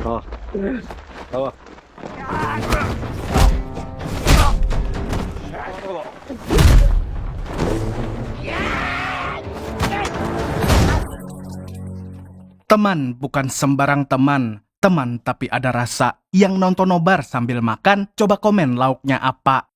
Oh, oh. Teman bukan sembarang teman. Teman tapi ada rasa. Yang nonton nobar sambil makan, coba komen lauknya apa.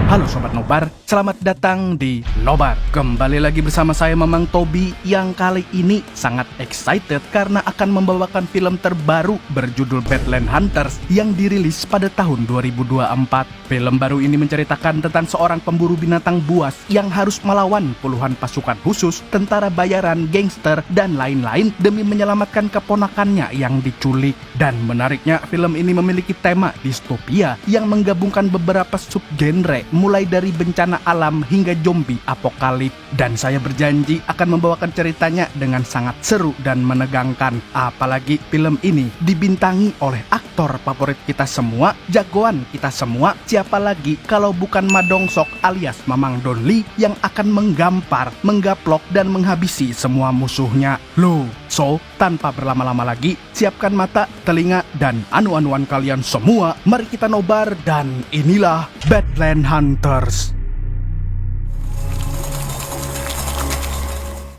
Halo Sobat Nobar, selamat datang di Nobar. Kembali lagi bersama saya Mamang Tobi yang kali ini sangat excited karena akan membawakan film terbaru berjudul Badland Hunters yang dirilis pada tahun 2024. Film baru ini menceritakan tentang seorang pemburu binatang buas yang harus melawan puluhan pasukan khusus, tentara bayaran, gangster, dan lain-lain demi menyelamatkan keponakannya yang diculik. Dan menariknya, film ini memiliki tema distopia yang menggabungkan beberapa subgenre mulai dari bencana alam hingga zombie apokalip. Dan saya berjanji akan membawakan ceritanya dengan sangat seru dan menegangkan. Apalagi film ini dibintangi oleh aktor favorit kita semua, jagoan kita semua. Siapa lagi kalau bukan Madongsok alias Mamang Donli yang akan menggampar, menggaplok, dan menghabisi semua musuhnya. Loh, so tanpa berlama-lama lagi, siapkan mata, telinga, dan anu-anuan kalian semua. Mari kita nobar dan inilah Badland Hunters.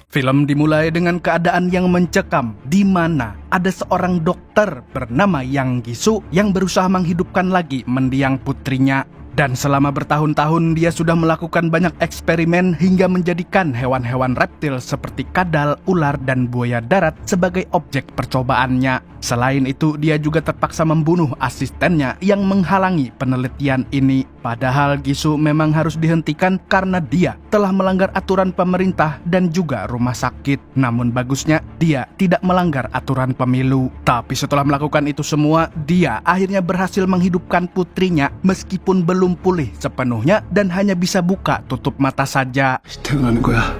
Film dimulai dengan keadaan yang mencekam, di mana ada seorang dokter bernama Yang Gisu yang berusaha menghidupkan lagi mendiang putrinya. Dan selama bertahun-tahun dia sudah melakukan banyak eksperimen hingga menjadikan hewan-hewan reptil seperti kadal, ular, dan buaya darat sebagai objek percobaannya. Selain itu, dia juga terpaksa membunuh asistennya yang menghalangi penelitian ini. Padahal Gisu memang harus dihentikan karena dia telah melanggar aturan pemerintah dan juga rumah sakit. Namun bagusnya, dia tidak melanggar aturan pemilu. Tapi setelah melakukan itu semua, dia akhirnya berhasil menghidupkan putrinya meskipun belum pulih sepenuhnya dan hanya bisa buka tutup mata saja. 태어나는 거야.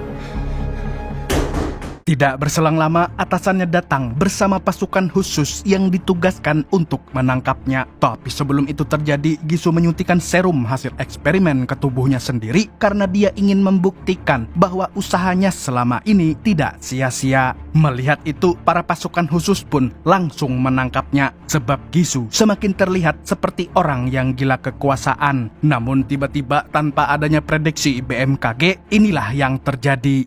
Tidak berselang lama, atasannya datang bersama pasukan khusus yang ditugaskan untuk menangkapnya. Tapi sebelum itu terjadi, Gisu menyuntikkan serum hasil eksperimen ke tubuhnya sendiri karena dia ingin membuktikan bahwa usahanya selama ini tidak sia-sia. Melihat itu, para pasukan khusus pun langsung menangkapnya sebab Gisu semakin terlihat seperti orang yang gila kekuasaan. Namun tiba-tiba tanpa adanya prediksi BMKG, inilah yang terjadi.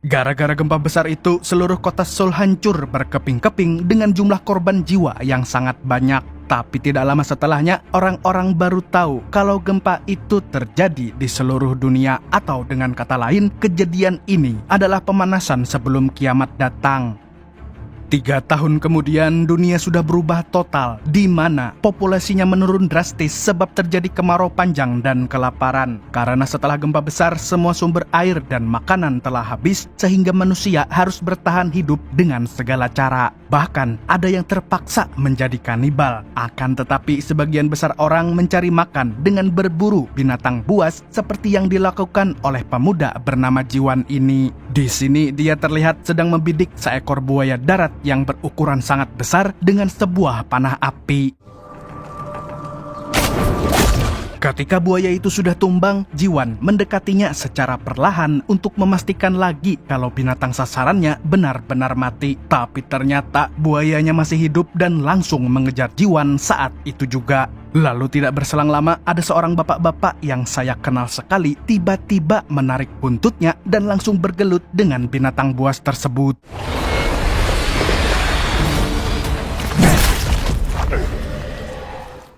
Gara-gara gempa besar itu, seluruh kota Seoul hancur berkeping-keping dengan jumlah korban jiwa yang sangat banyak. Tapi tidak lama setelahnya, orang-orang baru tahu kalau gempa itu terjadi di seluruh dunia. Atau dengan kata lain, kejadian ini adalah pemanasan sebelum kiamat datang. 3 tahun kemudian, dunia sudah berubah total, di mana populasinya menurun drastis sebab terjadi kemarau panjang dan kelaparan. Karena setelah gempa besar, semua sumber air dan makanan telah habis, sehingga manusia harus bertahan hidup dengan segala cara. Bahkan, ada yang terpaksa menjadi kanibal. Akan tetapi, sebagian besar orang mencari makan dengan berburu binatang buas, seperti yang dilakukan oleh pemuda bernama Jiwan ini. Di sini, dia terlihat sedang membidik seekor buaya darat yang berukuran sangat besar dengan sebuah panah api. Ketika buaya itu sudah tumbang, Jiwan mendekatinya secara perlahan untuk memastikan lagi kalau binatang sasarannya benar-benar mati. Tapi ternyata buayanya masih hidup dan langsung mengejar Jiwan saat itu juga. Lalu tidak berselang lama, ada seorang bapak-bapak yang saya kenal sekali tiba-tiba menarik buntutnya dan langsung bergelut dengan binatang buas tersebut.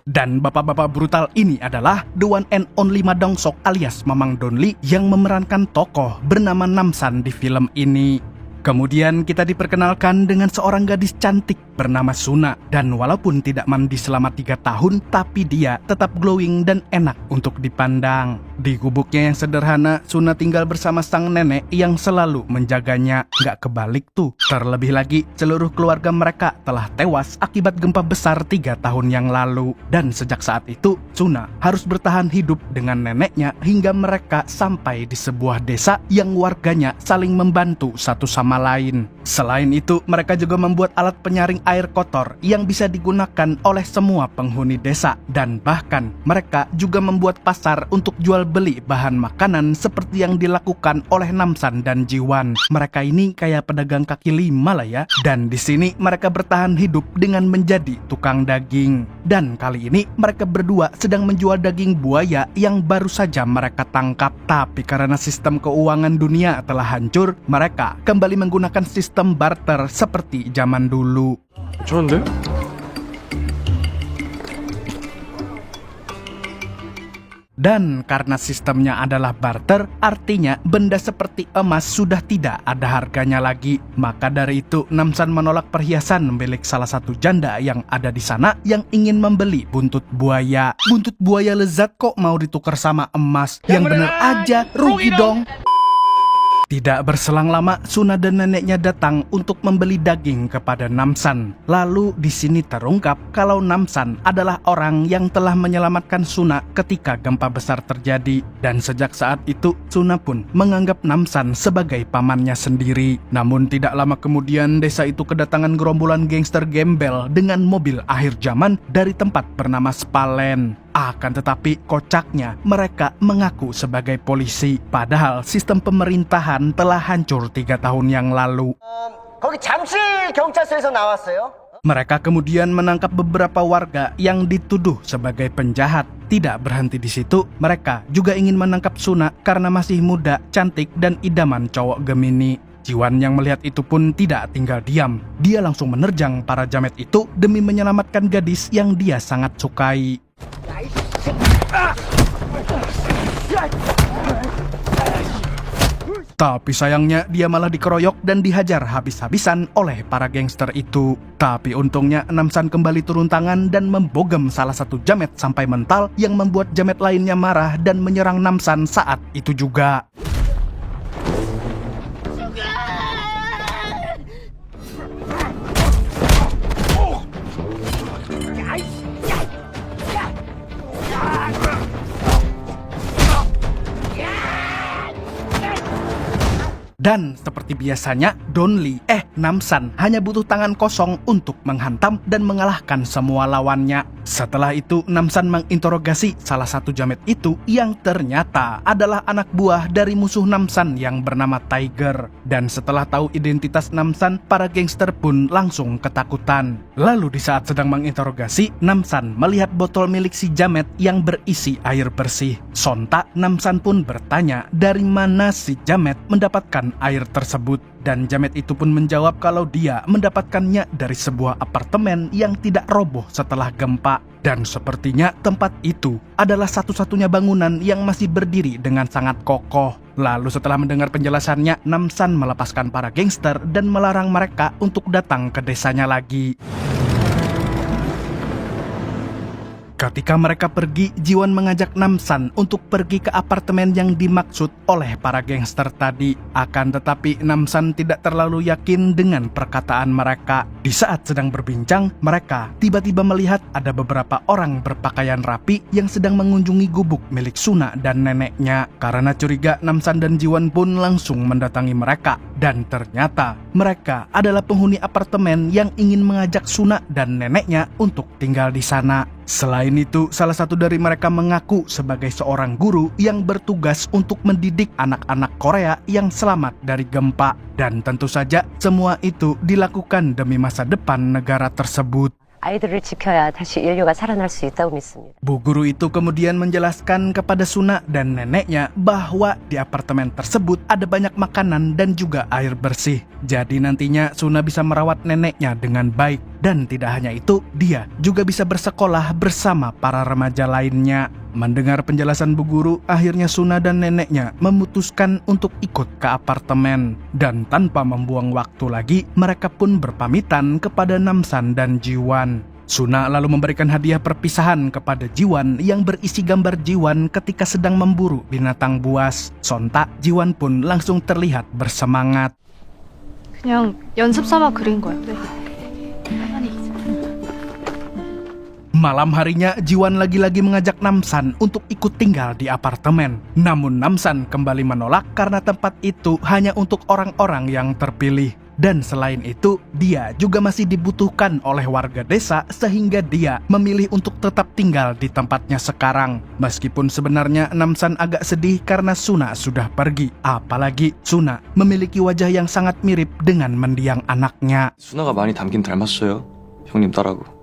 Dan bapak-bapak brutal ini adalah the one and only Madongsok alias Mamang Donli yang memerankan tokoh bernama Namsan di film ini. Kemudian kita diperkenalkan dengan seorang gadis cantik bernama Suna. Dan walaupun tidak mandi selama 3 tahun, tapi dia tetap glowing dan enak untuk dipandang. Di gubuknya yang sederhana, Suna tinggal bersama sang nenek yang selalu menjaganya. Nggak kebalik tuh. Terlebih lagi, seluruh keluarga mereka telah tewas akibat gempa besar 3 tahun yang lalu. Dan sejak saat itu, Suna harus bertahan hidup dengan neneknya hingga mereka sampai di sebuah desa yang warganya saling membantu satu sama lain. Selain itu, mereka juga membuat alat penyaring air kotor yang bisa digunakan oleh semua penghuni desa. Dan bahkan mereka juga membuat pasar untuk jual beli bahan makanan seperti yang dilakukan oleh Namsan dan Jiwan. Mereka ini kayak pedagang kaki lima lah ya. Dan di sini mereka bertahan hidup dengan menjadi tukang daging. Dan kali ini mereka berdua sedang menjual daging buaya yang baru saja mereka tangkap. Tapi karena sistem keuangan dunia telah hancur, mereka kembali menggunakan sistem barter seperti zaman dulu. 좋은데? Dan karena sistemnya adalah barter, artinya benda seperti emas sudah tidak ada harganya lagi. Maka dari itu, Namsan menolak perhiasan milik salah satu janda yang ada di sana yang ingin membeli buntut buaya. Buntut buaya lezat kok mau ditukar sama emas? Yang bener aja, rugi dong. Tidak berselang lama, Suna dan neneknya datang untuk membeli daging kepada Namsan. Lalu di sini terungkap kalau Namsan adalah orang yang telah menyelamatkan Suna ketika gempa besar terjadi. Dan sejak saat itu, Suna pun menganggap Namsan sebagai pamannya sendiri. Namun tidak lama kemudian, desa itu kedatangan gerombolan gangster gembel dengan mobil akhir zaman dari tempat bernama Spalen. Akan tetapi kocaknya mereka mengaku sebagai polisi. Padahal sistem pemerintahan telah hancur 3 tahun yang lalu. 거기 잠실 경찰서에서 나왔어요. Mereka kemudian menangkap beberapa warga yang dituduh sebagai penjahat. Tidak berhenti di situ, mereka juga ingin menangkap Suna karena masih muda, cantik, dan idaman cowok Gemini. Jiwan yang melihat itu pun tidak tinggal diam. Dia langsung menerjang para jamet itu demi menyelamatkan gadis yang dia sangat sukai. Tapi sayangnya dia malah dikeroyok dan dihajar habis-habisan oleh para gangster itu. Tapi untungnya Namsan kembali turun tangan dan membogem salah satu jamet sampai mental yang membuat jamet lainnya marah dan menyerang Namsan saat itu juga. Dan seperti biasanya, Namsan hanya butuh tangan kosong untuk menghantam dan mengalahkan semua lawannya. Setelah itu, Namsan menginterogasi salah satu jamet itu yang ternyata adalah anak buah dari musuh Namsan yang bernama Tiger. Dan setelah tahu identitas Namsan, para gangster pun langsung ketakutan. Lalu di saat sedang menginterogasi, Namsan melihat botol milik si jamet yang berisi air bersih. Sontak, Namsan pun bertanya dari mana si jamet mendapatkan air tersebut. Dan jamet itu pun menjawab kalau dia mendapatkannya dari sebuah apartemen yang tidak roboh setelah gempa. Dan sepertinya tempat itu adalah satu-satunya bangunan yang masih berdiri dengan sangat kokoh. Lalu setelah mendengar penjelasannya, Namsan melepaskan para gangster dan melarang mereka untuk datang ke desanya lagi. Ketika mereka pergi, Jiwan mengajak Namsan untuk pergi ke apartemen yang dimaksud oleh para gangster tadi. Akan tetapi Namsan tidak terlalu yakin dengan perkataan mereka. Di saat sedang berbincang, mereka tiba-tiba melihat ada beberapa orang berpakaian rapi yang sedang mengunjungi gubuk milik Suna dan neneknya. Karena curiga, Namsan dan Jiwan pun langsung mendatangi mereka. Dan ternyata mereka adalah penghuni apartemen yang ingin mengajak Suna dan neneknya untuk tinggal di sana. Selain itu, salah satu dari mereka mengaku sebagai seorang guru yang bertugas untuk mendidik anak-anak Korea yang selamat dari gempa. Dan tentu saja semua itu dilakukan demi masa depan negara tersebut. 아이들을 지켜야 다시 인류가 살아날 수 있다고 믿습니다. Bu guru itu kemudian menjelaskan kepada Suna dan neneknya bahwa di apartemen tersebut ada banyak makanan dan juga air bersih. Jadi nantinya Suna bisa merawat neneknya dengan baik. Dan tidak hanya itu, dia juga bisa bersekolah bersama para remaja lainnya. Mendengar penjelasan bu guru, akhirnya Suna dan neneknya memutuskan untuk ikut ke apartemen. Dan tanpa membuang waktu lagi, mereka pun berpamitan kepada Namsan dan Jiwan. Suna lalu memberikan hadiah perpisahan kepada Jiwan yang berisi gambar Jiwan ketika sedang memburu binatang buas. Sontak, Jiwan pun langsung terlihat bersemangat. 그냥 연습 삼아 그린 거야. Malam harinya, Jiwan lagi-lagi mengajak Namsan untuk ikut tinggal di apartemen. Namun Namsan kembali menolak karena tempat itu hanya untuk orang-orang yang terpilih. Dan selain itu, dia juga masih dibutuhkan oleh warga desa sehingga dia memilih untuk tetap tinggal di tempatnya sekarang. Meskipun sebenarnya Namsan agak sedih karena Suna sudah pergi. Apalagi Suna memiliki wajah yang sangat mirip dengan mendiang anaknya. 수나가 많이 닮긴 닮았어요. 형님 딸하고.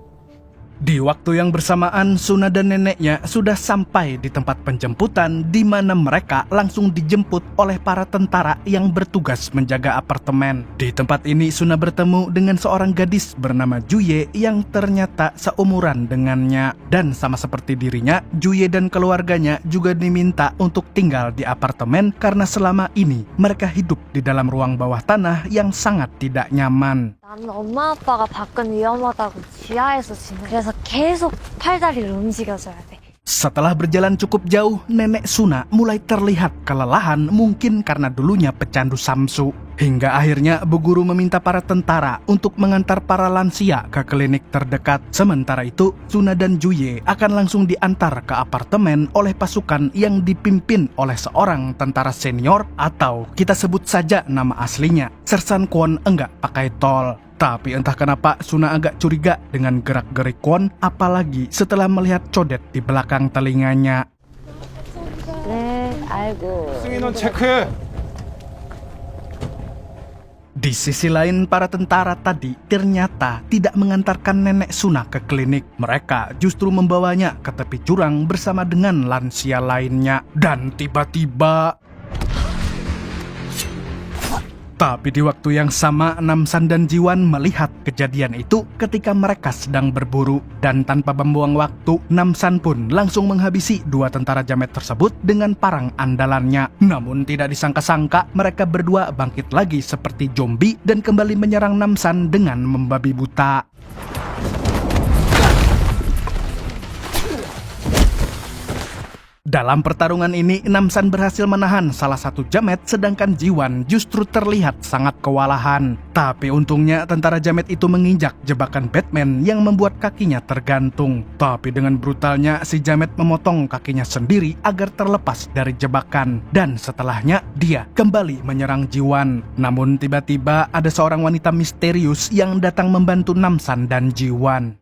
Di waktu yang bersamaan, Suna dan neneknya sudah sampai di tempat penjemputan di mana mereka langsung dijemput oleh para tentara yang bertugas menjaga apartemen. Di tempat ini, Suna bertemu dengan seorang gadis bernama Juye yang ternyata seumuran dengannya. Dan sama seperti dirinya, Juye dan keluarganya juga diminta untuk tinggal di apartemen karena selama ini mereka hidup di dalam ruang bawah tanah yang sangat tidak nyaman. 나는 엄마 아빠가 밖은 위험하다고 지하에서 지내. 그래서 계속 팔다리를 움직여줘야 돼. Setelah berjalan cukup jauh, nenek Suna mulai terlihat kelelahan mungkin karena dulunya pecandu samsu. Hingga akhirnya Bu Guru meminta para tentara untuk mengantar para lansia ke klinik terdekat. Sementara itu, Suna dan Juye akan langsung diantar ke apartemen oleh pasukan yang dipimpin oleh seorang tentara senior atau kita sebut saja nama aslinya, Sersan Kwon enggak pakai tol. Tapi entah kenapa Suna agak curiga dengan gerak-gerik Kwon, apalagi setelah melihat codet di belakang telinganya. 네, 아이고. 승인원 체크해. Di sisi lain, para tentara tadi ternyata tidak mengantarkan nenek Suna ke klinik. Mereka justru membawanya ke tepi jurang bersama dengan lansia lainnya. Dan tiba-tiba... Tapi di waktu yang sama, Namsan dan Jiwan melihat kejadian itu ketika mereka sedang berburu. Dan tanpa membuang waktu, Namsan pun langsung menghabisi dua tentara jamet tersebut dengan parang andalannya. Namun tidak disangka-sangka, mereka berdua bangkit lagi seperti zombie dan kembali menyerang Namsan dengan membabi buta. Dalam pertarungan ini, Namsan berhasil menahan salah satu jamet, sedangkan Jiwan justru terlihat sangat kewalahan. Tapi untungnya tentara jamet itu menginjak jebakan Batman yang membuat kakinya tergantung. Tapi dengan brutalnya, si jamet memotong kakinya sendiri agar terlepas dari jebakan. Dan setelahnya, dia kembali menyerang Jiwan. Namun tiba-tiba ada seorang wanita misterius yang datang membantu Namsan dan Jiwan.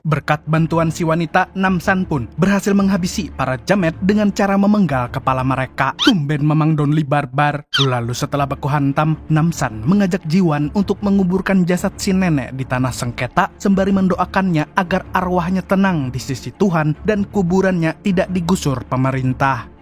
Berkat bantuan si wanita, Namsan pun berhasil menghabisi para jamet dengan cara memenggal kepala mereka. Tumben memang Donli barbar. Lalu setelah baku hantam, Namsan mengajak Jiwan untuk menguburkan jasad si nenek di tanah sengketa sembari mendoakannya agar arwahnya tenang di sisi Tuhan dan kuburannya tidak digusur pemerintah.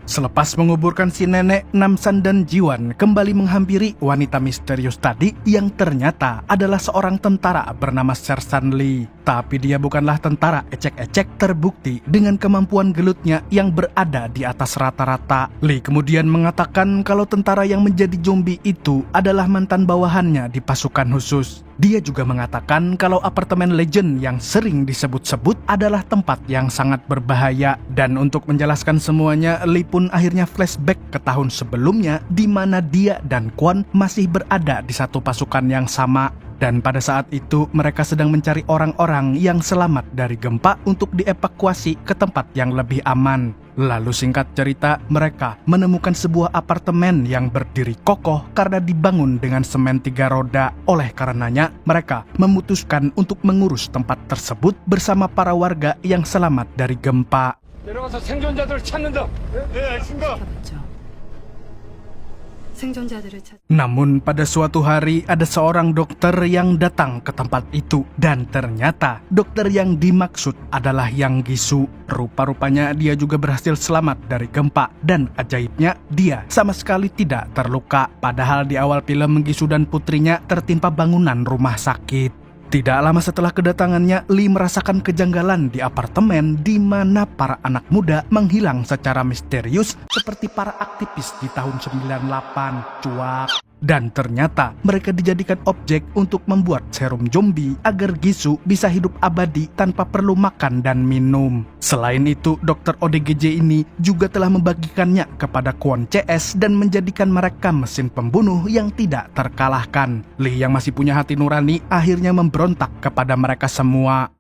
Selepas menguburkan si nenek, Namsan dan Jiwan kembali menghampiri wanita misterius tadi yang ternyata adalah seorang tentara bernama Sersan Lee. Tapi dia bukanlah tentara ecek-ecek, terbukti dengan kemampuan gelutnya yang berada di atas rata-rata. Lee kemudian mengatakan kalau tentara yang menjadi zombie itu adalah mantan bawahannya di pasukan khusus. Dia juga mengatakan kalau apartemen legend yang sering disebut-sebut adalah tempat yang sangat berbahaya. Dan untuk menjelaskan semuanya, Lee pun akhirnya flashback ke tahun sebelumnya di mana dia dan Kwon masih berada di satu pasukan yang sama. Dan pada saat itu mereka sedang mencari orang-orang yang selamat dari gempa untuk dievakuasi ke tempat yang lebih aman. Lalu singkat cerita, mereka menemukan sebuah apartemen yang berdiri kokoh karena dibangun dengan semen 3 roda. Oleh karenanya, mereka memutuskan untuk mengurus tempat tersebut bersama para warga yang selamat dari gempa. 내려가서 생존자들을 찾는다. 네, 알겠습니다. Namun pada suatu hari ada seorang dokter yang datang ke tempat itu. Dan ternyata dokter yang dimaksud adalah Yang Gisu. Rupa-rupanya dia juga berhasil selamat dari gempa. Dan ajaibnya dia sama sekali tidak terluka. Padahal di awal film Gisu dan putrinya tertimpa bangunan rumah sakit. Tidak lama setelah kedatangannya, Lee merasakan kejanggalan di apartemen di mana para anak muda menghilang secara misterius seperti para aktivis di tahun 98. Cuak. Dan ternyata mereka dijadikan objek untuk membuat serum zombie agar Gisu bisa hidup abadi tanpa perlu makan dan minum. Selain itu, Dr. ODGJ ini juga telah membagikannya kepada Kwon CS dan menjadikan mereka mesin pembunuh yang tidak terkalahkan. Lee yang masih punya hati nurani akhirnya memberontak kepada mereka semua.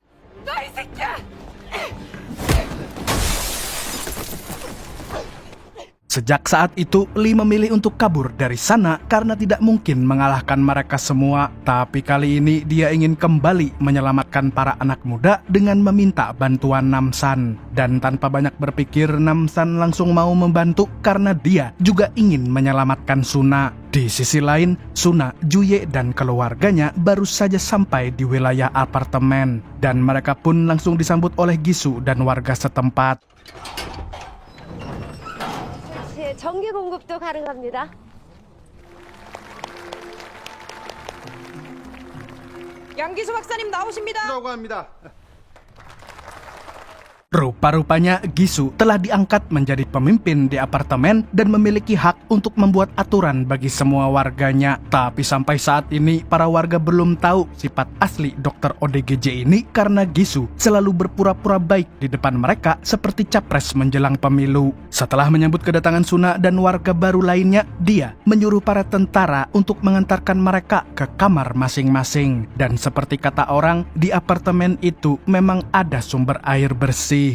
Sejak saat itu, Lee memilih untuk kabur dari sana karena tidak mungkin mengalahkan mereka semua. Tapi kali ini dia ingin kembali menyelamatkan para anak muda dengan meminta bantuan Namsan. Dan tanpa banyak berpikir, Namsan langsung mau membantu karena dia juga ingin menyelamatkan Suna. Di sisi lain, Suna, Juye, dan keluarganya baru saja sampai di wilayah apartemen. Dan mereka pun langsung disambut oleh Gisu dan warga setempat. 전기 공급도 가능합니다. 양기수 박사님 나오십니다. Rupa-rupanya Gisu telah diangkat menjadi pemimpin di apartemen dan memiliki hak untuk membuat aturan bagi semua warganya. Tapi sampai saat ini, para warga belum tahu sifat asli Dr. ODGJ ini karena Gisu selalu berpura-pura baik di depan mereka seperti capres menjelang pemilu. Setelah menyambut kedatangan Suna dan warga baru lainnya, dia menyuruh para tentara untuk mengantarkan mereka ke kamar masing-masing. Dan seperti kata orang, di apartemen itu memang ada sumber air bersih.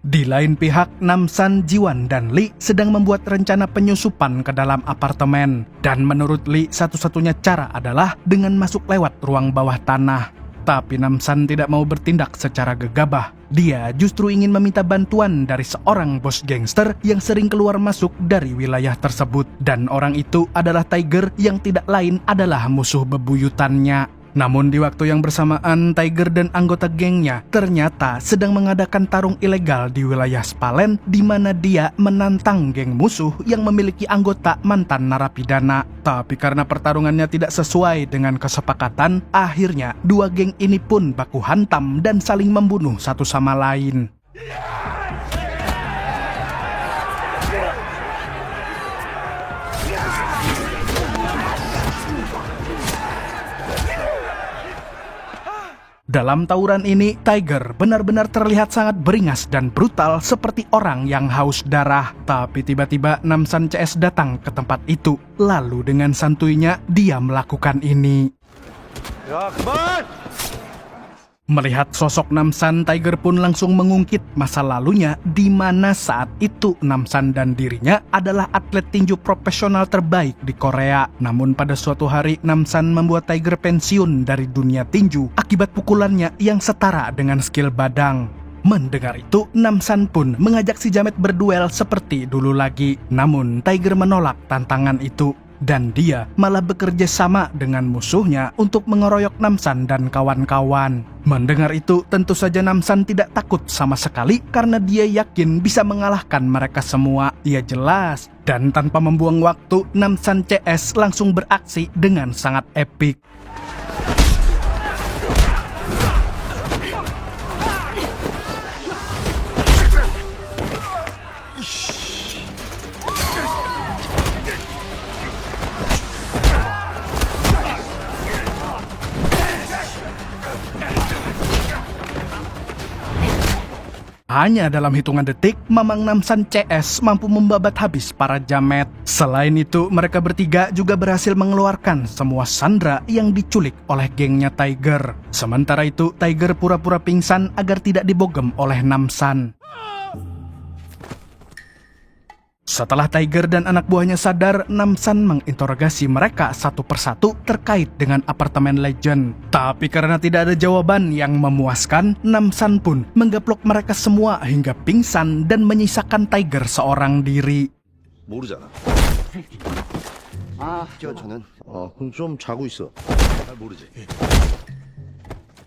Di lain pihak, Namsan, Jiwan, dan Lee sedang membuat rencana penyusupan ke dalam apartemen. Dan menurut Lee, satu-satunya cara adalah dengan masuk lewat ruang bawah tanah. Tapi Namsan tidak mau bertindak secara gegabah. Dia justru ingin meminta bantuan dari seorang bos gangster yang sering keluar masuk dari wilayah tersebut. Dan orang itu adalah Tiger yang tidak lain adalah musuh bebuyutannya. Namun di waktu yang bersamaan, Tiger dan anggota gengnya ternyata sedang mengadakan tarung ilegal di wilayah Spalen, di mana dia menantang geng musuh yang memiliki anggota mantan narapidana. Tapi karena pertarungannya tidak sesuai dengan kesepakatan, akhirnya dua geng ini pun baku hantam dan saling membunuh satu sama lain. Dalam tawuran ini, Tiger benar-benar terlihat sangat beringas dan brutal seperti orang yang haus darah. Tapi tiba-tiba Namsan CS datang ke tempat itu. Lalu dengan santuinya, dia melakukan ini. Ya, kembali! Melihat sosok Namsan, Tiger pun langsung mengungkit masa lalunya di mana saat itu Namsan dan dirinya adalah atlet tinju profesional terbaik di Korea. Namun pada suatu hari Namsan membuat Tiger pensiun dari dunia tinju akibat pukulannya yang setara dengan skill badang. Mendengar itu, Namsan pun mengajak si Jamet berduel seperti dulu lagi. Namun Tiger menolak tantangan itu. Dan dia malah bekerja sama dengan musuhnya untuk mengeroyok Namsan dan kawan-kawan. Mendengar itu, tentu saja Namsan tidak takut sama sekali karena dia yakin bisa mengalahkan mereka semua. Ia jelas. Dan tanpa membuang waktu, Namsan CS langsung beraksi dengan sangat epik. Hanya dalam hitungan detik, Mamang Namsan CS mampu membabat habis para Jamet. Selain itu, mereka bertiga juga berhasil mengeluarkan semua sandera yang diculik oleh gengnya Tiger. Sementara itu, Tiger pura-pura pingsan agar tidak dibogem oleh Namsan. Setelah Tiger dan anak buahnya sadar, Namsan menginterogasi mereka satu persatu terkait dengan apartemen Legend. Tapi karena tidak ada jawaban yang memuaskan, Namsan pun menggaplok mereka semua hingga pingsan dan menyisakan Tiger seorang diri. 모르잖아. 저는 좀 자고 있어. 잘 모르지.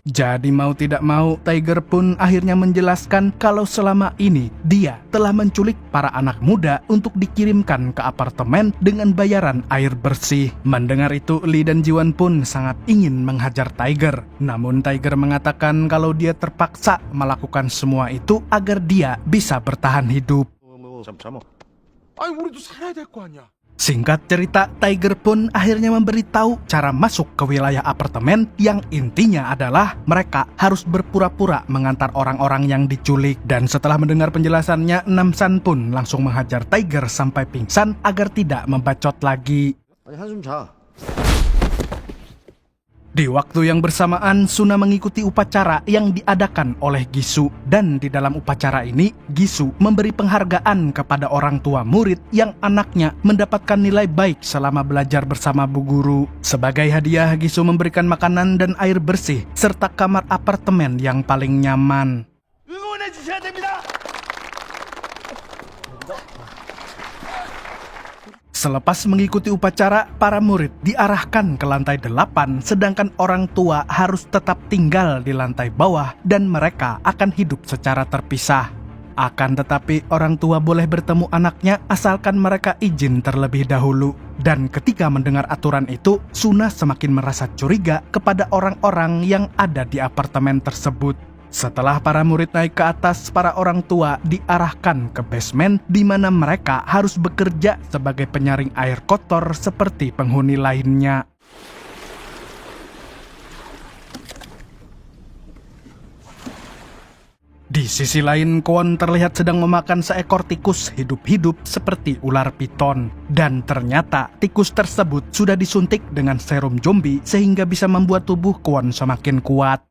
Jadi mau tidak mau, Tiger pun akhirnya menjelaskan kalau selama ini dia telah menculik para anak muda untuk dikirimkan ke apartemen dengan bayaran air bersih. Mendengar itu, Lee dan Jiwan pun sangat ingin menghajar Tiger. Namun Tiger mengatakan kalau dia terpaksa melakukan semua itu agar dia bisa bertahan hidup. 아니, 우리도 살아야 될 거 아니야. Singkat cerita, Tiger pun akhirnya memberitahu cara masuk ke wilayah apartemen yang intinya adalah mereka harus berpura-pura mengantar orang-orang yang diculik. Dan setelah mendengar penjelasannya, Namsan pun langsung menghajar Tiger sampai pingsan agar tidak membacot lagi. 아니 한숨 자. Di waktu yang bersamaan, Suna mengikuti upacara yang diadakan oleh Gisu. Dan di dalam upacara ini, Gisu memberi penghargaan kepada orang tua murid yang anaknya mendapatkan nilai baik selama belajar bersama bu guru. Sebagai hadiah, Gisu memberikan makanan dan air bersih, serta kamar apartemen yang paling nyaman. Selepas mengikuti upacara, para murid diarahkan ke lantai 8, sedangkan orang tua harus tetap tinggal di lantai bawah dan mereka akan hidup secara terpisah. Akan tetapi, orang tua boleh bertemu anaknya asalkan mereka izin terlebih dahulu. Dan ketika mendengar aturan itu, Suna semakin merasa curiga kepada orang-orang yang ada di apartemen tersebut. Setelah para murid naik ke atas, para orang tua diarahkan ke basement di mana mereka harus bekerja sebagai penyaring air kotor seperti penghuni lainnya. Di sisi lain, Kwon terlihat sedang memakan seekor tikus hidup-hidup seperti ular piton. Dan ternyata tikus tersebut sudah disuntik dengan serum zombie sehingga bisa membuat tubuh Kwon semakin kuat.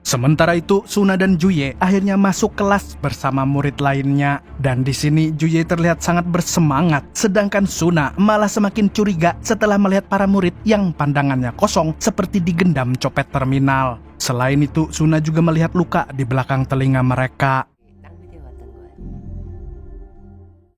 Sementara itu, Suna dan Juye akhirnya masuk kelas bersama murid lainnya. Dan di sini Juye terlihat sangat bersemangat, sedangkan Suna malah semakin curiga setelah melihat para murid yang pandangannya kosong seperti digendam copet terminal. Selain itu, Suna juga melihat luka di belakang telinga mereka.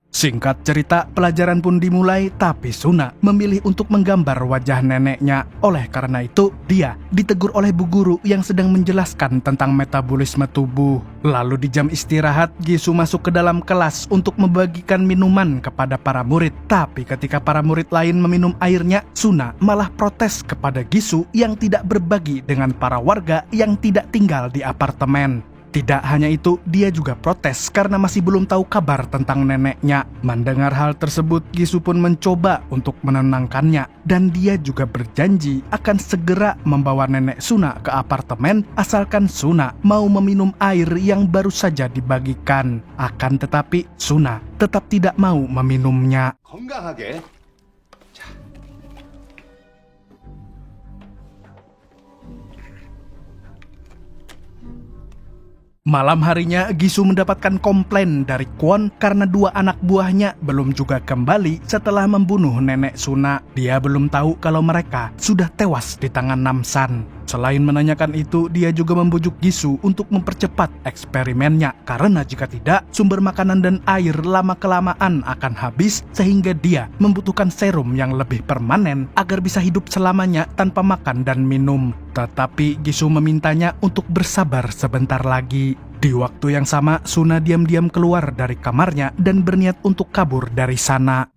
Singkat cerita, pelajaran pun dimulai, tapi Suna memilih untuk menggambar wajah neneknya. Oleh karena itu, dia ditegur oleh bu guru yang sedang menjelaskan tentang metabolisme tubuh. Lalu di jam istirahat, Gisu masuk ke dalam kelas untuk membagikan minuman kepada para murid. Tapi ketika para murid lain meminum airnya, Suna malah protes kepada Gisu yang tidak berbagi dengan para warga yang tidak tinggal di apartemen. Tidak hanya itu, dia juga protes karena masih belum tahu kabar tentang neneknya. Mendengar hal tersebut, Gisu pun mencoba untuk menenangkannya. Dan dia juga berjanji akan segera membawa nenek Suna ke apartemen asalkan Suna mau meminum air yang baru saja dibagikan. Akan tetapi, Suna tetap tidak mau meminumnya. 건강하게. Malam harinya, Gisu mendapatkan komplain dari Kwon karena dua anak buahnya belum juga kembali setelah membunuh nenek Suna. Dia belum tahu kalau mereka sudah tewas di tangan Namsan. Selain menanyakan itu, dia juga membujuk Gisu untuk mempercepat eksperimennya. Karena jika tidak, sumber makanan dan air lama-kelamaan akan habis sehingga dia membutuhkan serum yang lebih permanen agar bisa hidup selamanya tanpa makan dan minum. Tetapi Gisu memintanya untuk bersabar sebentar lagi. Di waktu yang sama, Suna diam-diam keluar dari kamarnya dan berniat untuk kabur dari sana.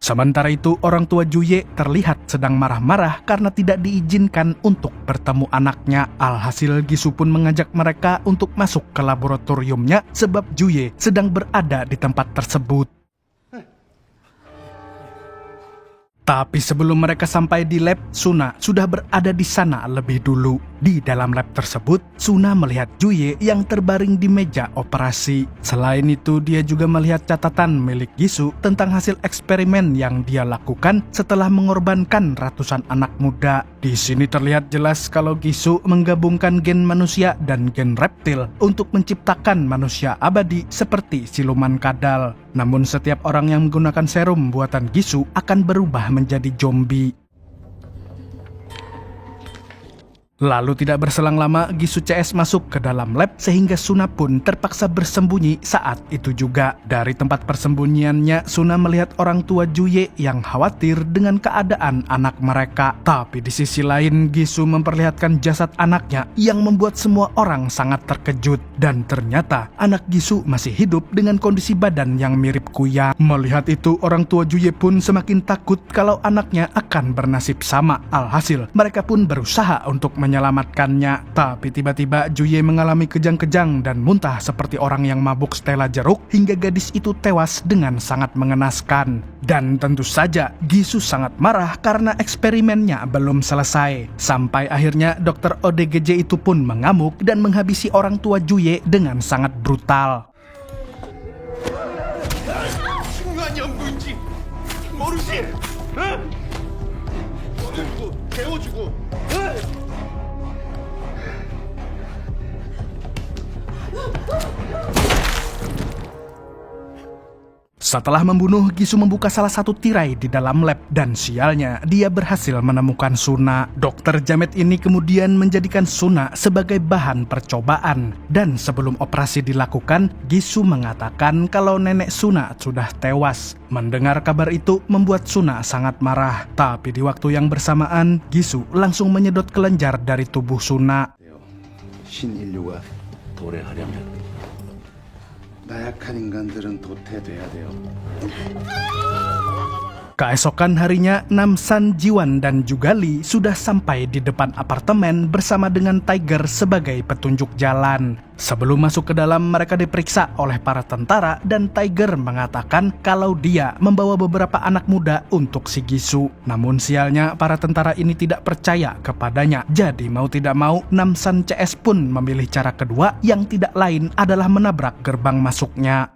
Sementara itu, orang tua Juye terlihat sedang marah-marah karena tidak diizinkan untuk bertemu anaknya. Alhasil, Gisu pun mengajak mereka untuk masuk ke laboratoriumnya sebab Juye sedang berada di tempat tersebut. Tapi sebelum mereka sampai di lab, Suna sudah berada di sana lebih dulu. Di dalam lab tersebut, Suna melihat Juye yang terbaring di meja operasi. Selain itu, dia juga melihat catatan milik Gisu tentang hasil eksperimen yang dia lakukan setelah mengorbankan ratusan anak muda. Di sini terlihat jelas kalau Gisu menggabungkan gen manusia dan gen reptil untuk menciptakan manusia abadi seperti siluman kadal. Namun setiap orang yang menggunakan serum buatan Gisu akan berubah menjadi zombie. Lalu tidak berselang lama, Gisu CS masuk ke dalam lab sehingga Suna pun terpaksa bersembunyi saat itu juga. Dari tempat persembunyiannya, Suna melihat orang tua Juye yang khawatir dengan keadaan anak mereka. Tapi di sisi lain, Gisu memperlihatkan jasad anaknya yang membuat semua orang sangat terkejut. Dan ternyata anak Gisu masih hidup dengan kondisi badan yang mirip kuyang. Melihat itu, orang tua Juye pun semakin takut kalau anaknya akan bernasib sama. Alhasil, mereka pun berusaha untuk menyelamatkannya. Tapi tiba-tiba Juye mengalami kejang-kejang dan muntah seperti orang yang mabuk Stella jeruk hingga gadis itu tewas dengan sangat mengenaskan. Dan tentu saja Gisu sangat marah karena eksperimennya belum selesai. Sampai akhirnya Dr. ODGJ itu pun mengamuk dan menghabisi orang tua Juye dengan sangat brutal. 중간연구인지 모르지? 응? 배워주고 Setelah membunuh, Gisu membuka salah satu tirai di dalam lab dan sialnya dia berhasil menemukan Suna. Dokter Jamet ini kemudian menjadikan Suna sebagai bahan percobaan. Dan sebelum operasi dilakukan, Gisu mengatakan kalau nenek Suna sudah tewas. Mendengar kabar itu membuat Suna sangat marah. Tapi di waktu yang bersamaan, Gisu langsung menyedot kelenjar dari tubuh Suna. 신인류가 도래하려면 나약한 인간들은 도태돼야 돼요. Keesokan harinya, Namsan, Jiwan, dan juga Lee sudah sampai di depan apartemen bersama dengan Tiger sebagai petunjuk jalan. Sebelum masuk ke dalam, mereka diperiksa oleh para tentara dan Tiger mengatakan kalau dia membawa beberapa anak muda untuk si Gisu. Namun sialnya, para tentara ini tidak percaya kepadanya. Jadi mau tidak mau, Namsan CS pun memilih cara kedua yang tidak lain adalah menabrak gerbang masuknya.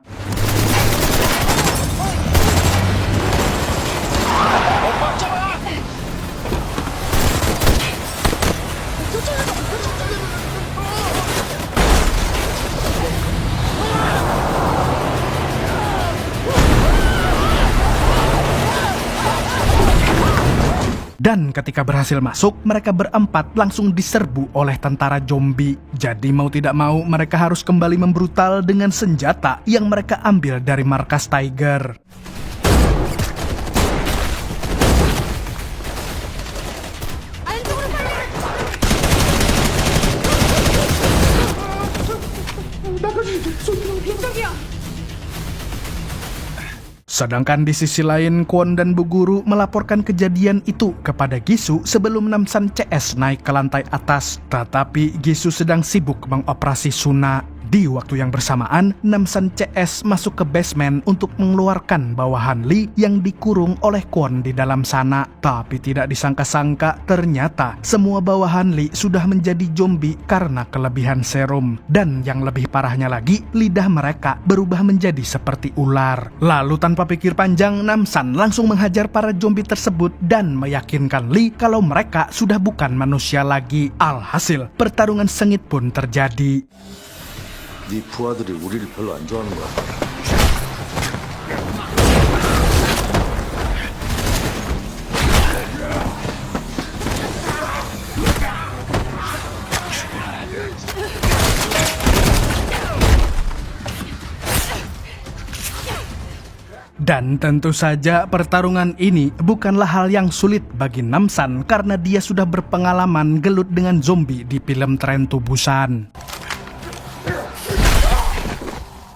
Dan ketika berhasil masuk, mereka berempat langsung diserbu oleh tentara zombie. Jadi mau tidak mau, mereka harus kembali membrutal dengan senjata yang mereka ambil dari markas Tiger. Sedangkan di sisi lain, Kwon dan Bu Guru melaporkan kejadian itu kepada Gisu sebelum Namsan CS naik ke lantai atas. Tetapi Gisu sedang sibuk mengoperasi Suna. Di waktu yang bersamaan, Namsan CS masuk ke basement untuk mengeluarkan bawahan Lee yang dikurung oleh Kwon di dalam sana. Tapi tidak disangka-sangka, ternyata semua bawahan Lee sudah menjadi zombie karena kelebihan serum. Dan yang lebih parahnya lagi, lidah mereka berubah menjadi seperti ular. Lalu tanpa pikir panjang, Namsan langsung menghajar para zombie tersebut dan meyakinkan Lee kalau mereka sudah bukan manusia lagi. Alhasil, pertarungan sengit pun terjadi. 네 부하들이 우리를 별로 안 좋아하는 것 같아. Dan tentu saja pertarungan ini bukanlah hal yang sulit bagi Namsan karena dia sudah berpengalaman gelut dengan zombie di film Train to Busan.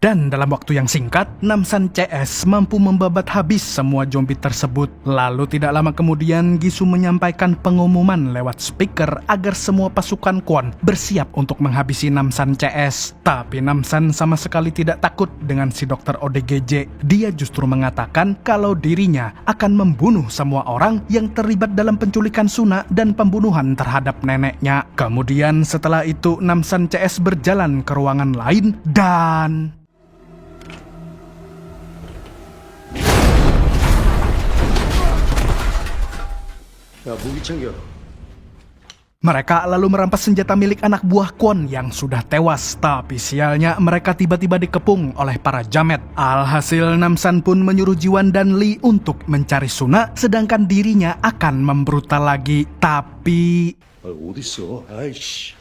Dan dalam waktu yang singkat, Namsan CS mampu membabat habis semua zombie tersebut. Lalu tidak lama kemudian, Gisu menyampaikan pengumuman lewat speaker agar semua pasukan Kwon bersiap untuk menghabisi Namsan CS. Tapi Namsan sama sekali tidak takut dengan si Dr. ODGJ. Dia justru mengatakan kalau dirinya akan membunuh semua orang yang terlibat dalam penculikan Suna dan pembunuhan terhadap neneknya. Kemudian setelah itu, Namsan CS berjalan ke ruangan lain dan... 야, 무기 챙겨. Mereka lalu merampas senjata milik anak buah Kwon yang sudah tewas. Tapi sialnya mereka tiba-tiba dikepung oleh para Jamet. Alhasil Namsan pun menyuruh Jiwan dan Lee untuk mencari Suna, sedangkan dirinya akan membrutal lagi. Tapi... 어딨어? 아이씨.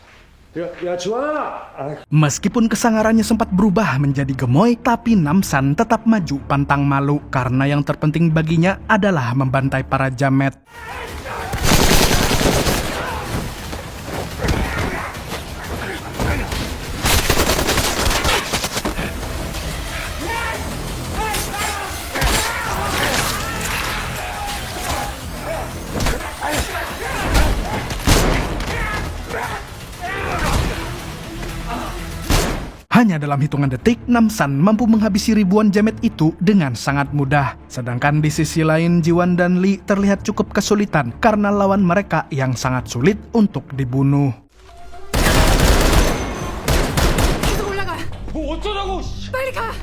야, 지원아! meskipun kesangarannya sempat berubah menjadi gemoy, tapi Namsan tetap maju pantang malu karena yang terpenting baginya adalah membantai para Jamet. Hanya dalam hitungan detik, Namsan mampu menghabisi ribuan jamet itu dengan sangat mudah. Sedangkan di sisi lain, Jiwan dan Lee terlihat cukup kesulitan karena lawan mereka yang sangat sulit untuk dibunuh. 뭐 어쩌라고? 빨리 가.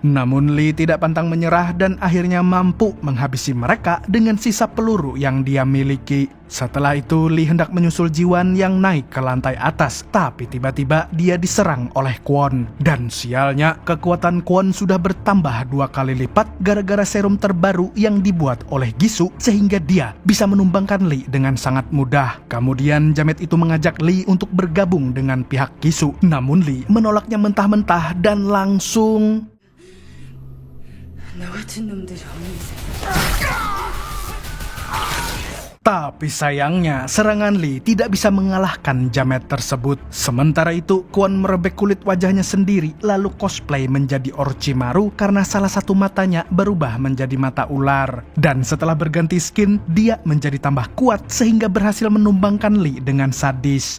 Namun Lee tidak pantang menyerah dan akhirnya mampu menghabisi mereka dengan sisa peluru yang dia miliki. Setelah itu Lee hendak menyusul Jiwan yang naik ke lantai atas, tapi tiba-tiba dia diserang oleh Kwon. Dan sialnya, kekuatan Kwon sudah bertambah 2 kali lipat gara-gara serum terbaru yang dibuat oleh Gisu, sehingga dia bisa menumbangkan Lee dengan sangat mudah. Kemudian jamet itu mengajak Lee untuk bergabung dengan pihak Gisu, namun Lee menolaknya mentah-mentah dan langsung... Tapi sayangnya, serangan Lee tidak bisa mengalahkan jamet tersebut. Sementara itu, Kwon merebek kulit wajahnya sendiri, lalu cosplay menjadi Orochimaru karena salah satu matanya berubah menjadi mata ular. Dan setelah berganti skin, dia menjadi tambah kuat sehingga berhasil menumbangkan Lee dengan sadis.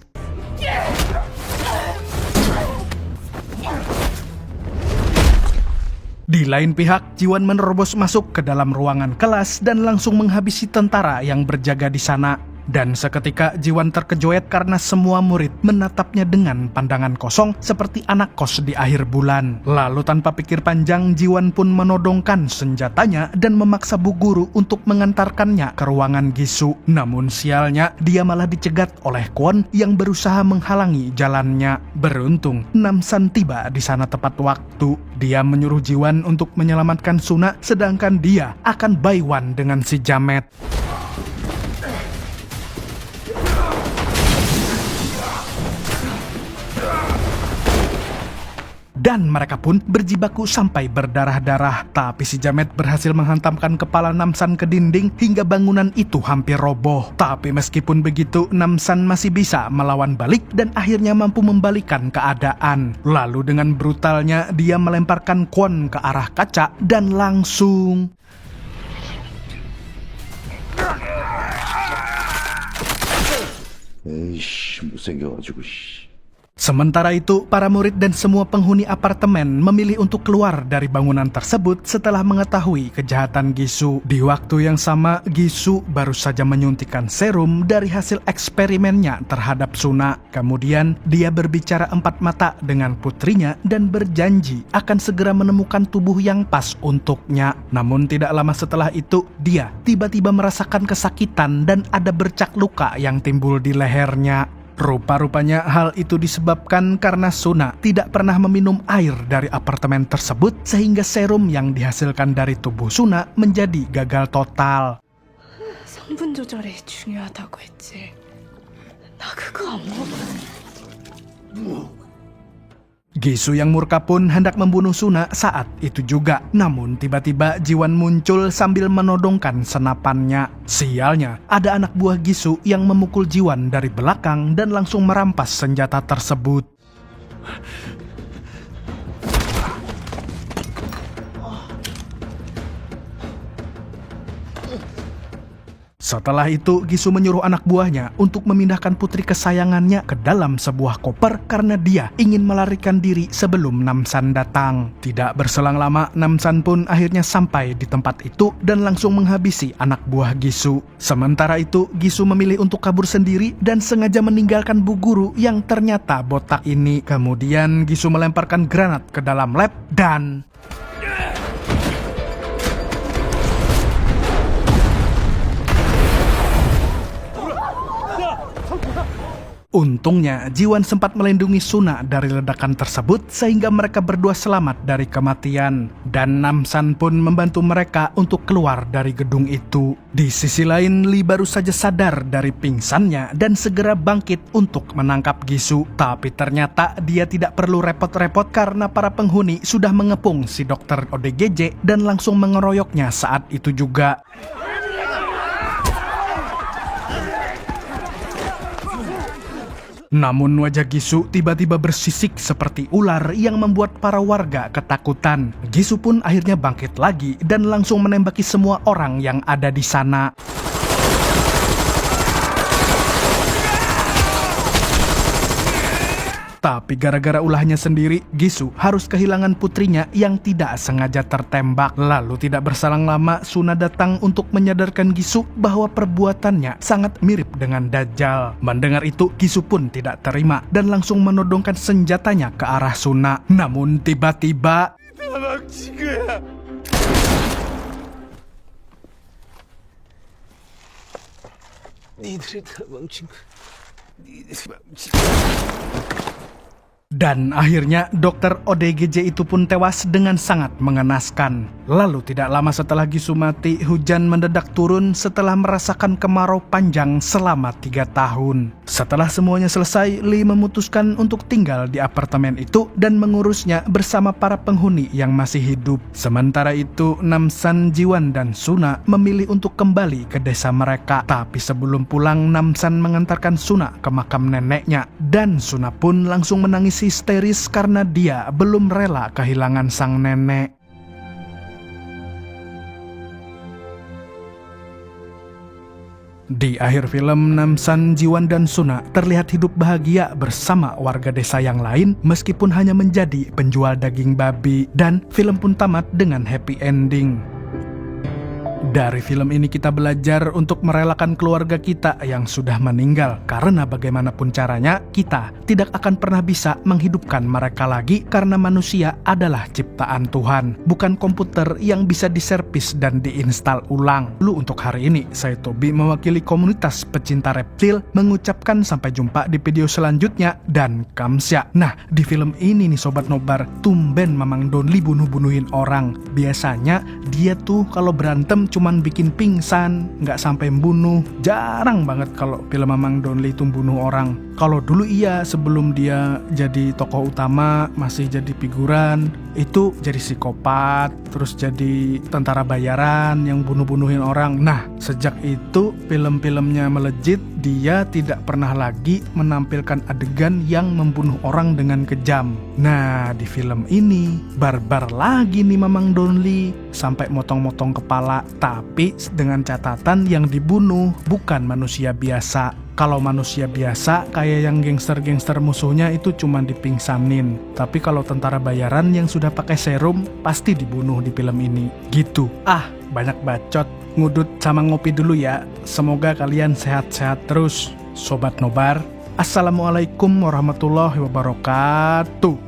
Di lain pihak, Jiwan menerobos masuk ke dalam ruangan kelas dan langsung menghabisi tentara yang berjaga di sana. Dan seketika Jiwan terkejoet karena semua murid menatapnya dengan pandangan kosong seperti anak kos di akhir bulan. Lalu tanpa pikir panjang, Jiwan pun menodongkan senjatanya dan memaksa Bu Guru untuk mengantarkannya ke ruangan Gisu. Namun sialnya, dia malah dicegat oleh Kwon yang berusaha menghalangi jalannya. Beruntung, Namsan tiba di sana tepat waktu. Dia menyuruh Jiwan untuk menyelamatkan Suna, sedangkan dia akan buy one dengan si jamet. Dan mereka pun berjibaku sampai berdarah-darah. Tapi si jamet berhasil menghantamkan kepala Namsan ke dinding hingga bangunan itu hampir roboh. Tapi meskipun begitu, Namsan masih bisa melawan balik dan akhirnya mampu membalikan keadaan. Lalu dengan brutalnya dia melemparkan Kwon ke arah kaca dan langsung... 에이씨, 못생겨가지고, 씨. Sementara itu, para murid dan semua penghuni apartemen memilih untuk keluar dari bangunan tersebut setelah mengetahui kejahatan Gisu. Di waktu yang sama, Gisu baru saja menyuntikkan serum dari hasil eksperimennya terhadap Suna. Kemudian, dia berbicara empat mata dengan putrinya dan berjanji akan segera menemukan tubuh yang pas untuknya. Namun tidak lama setelah itu, dia tiba-tiba merasakan kesakitan dan ada bercak luka yang timbul di lehernya. Rupa-rupanya hal itu disebabkan karena Suna tidak pernah meminum air dari apartemen tersebut sehingga serum yang dihasilkan dari tubuh Suna menjadi gagal total. 성분 조절이 중요하다고 했지. 나 그거 안 먹어. Gisu yang murka pun hendak membunuh Suna saat itu juga. Namun tiba-tiba Jiwan muncul sambil menodongkan senapannya. Sialnya, ada anak buah Gisu yang memukul Jiwan dari belakang dan langsung merampas senjata tersebut. Setelah itu, Gisu menyuruh anak buahnya untuk memindahkan putri kesayangannya ke dalam sebuah koper karena dia ingin melarikan diri sebelum Namsan datang. Tidak berselang lama, Namsan pun akhirnya sampai di tempat itu dan langsung menghabisi anak buah Gisu. Sementara itu, Gisu memilih untuk kabur sendiri dan sengaja meninggalkan Bu Guru yang ternyata botak ini. Kemudian Gisu melemparkan granat ke dalam lab dan... Untungnya, Jiwan sempat melindungi Suna dari ledakan tersebut sehingga mereka berdua selamat dari kematian. Dan Namsan pun membantu mereka untuk keluar dari gedung itu. Di sisi lain, Lee baru saja sadar dari pingsannya dan segera bangkit untuk menangkap Gisu. Tapi ternyata dia tidak perlu repot-repot karena para penghuni sudah mengepung si dokter ODGJ dan langsung mengeroyoknya saat itu juga. Namun wajah Gisu tiba-tiba bersisik seperti ular yang membuat para warga ketakutan. Gisu pun akhirnya bangkit lagi dan langsung menembaki semua orang yang ada di sana. Tapi gara-gara ulahnya sendiri, Gisu harus kehilangan putrinya yang tidak sengaja tertembak. Lalu tidak berselang lama, Suna datang untuk menyadarkan Gisu bahwa perbuatannya sangat mirip dengan Dajjal. Mendengar itu, Gisu pun tidak terima dan langsung menodongkan senjatanya ke arah Suna. Namun tiba-tiba dan akhirnya dokter ODGJ itu pun tewas dengan sangat mengenaskan. Lalu tidak lama setelah Gisu mati, hujan mendadak turun setelah merasakan kemarau panjang selama 3 tahun. Setelah semuanya selesai, Lee memutuskan untuk tinggal di apartemen itu dan mengurusnya bersama para penghuni yang masih hidup. Sementara itu, Namsan, Jiwan, dan Suna memilih untuk kembali ke desa mereka. Tapi sebelum pulang, Namsan mengantarkan Suna ke makam neneknya. Dan Suna pun langsung menangis histeris karena dia belum rela kehilangan sang nenek. Di akhir film, Namsan, Jiwan, dan Suna terlihat hidup bahagia bersama warga desa yang lain meskipun hanya menjadi penjual daging babi, dan film pun tamat dengan happy ending. Dari film ini kita belajar untuk merelakan keluarga kita yang sudah meninggal, karena bagaimanapun caranya kita tidak akan pernah bisa menghidupkan mereka lagi karena manusia adalah ciptaan Tuhan, bukan komputer yang bisa diservis dan diinstal ulang. Lu untuk hari ini, saya Tobi mewakili komunitas pecinta reptil mengucapkan sampai jumpa di video selanjutnya dan kamsya. Nah, di film ini nih Sobat Nobar, tumben Mamang Donli bunuh-bunuhin orang. Biasanya dia tuh kalau berantem cuman bikin pingsan, nggak sampai membunuh. Jarang banget kalau film Mamang Donli itu bunuh orang. Kalau dulu iya, sebelum dia jadi tokoh utama, masih jadi figuran, itu jadi psikopat, terus jadi tentara bayaran yang bunuh-bunuhin orang. Nah, sejak itu film-filmnya melejit, dia tidak pernah lagi menampilkan adegan yang membunuh orang dengan kejam. Nah, di film ini, barbar lagi nih Mamang Donli, sampai motong-motong kepala, tapi dengan catatan yang dibunuh bukan manusia biasa. Kalau manusia biasa, kayak yang gangster-gangster musuhnya itu cuma dipingsanin. Tapi kalau tentara bayaran yang sudah pakai serum, pasti dibunuh di film ini. Gitu. Banyak bacot. Ngudut sama ngopi dulu ya. Semoga kalian sehat-sehat terus. Sobat Nobar, Assalamualaikum warahmatullahi wabarakatuh.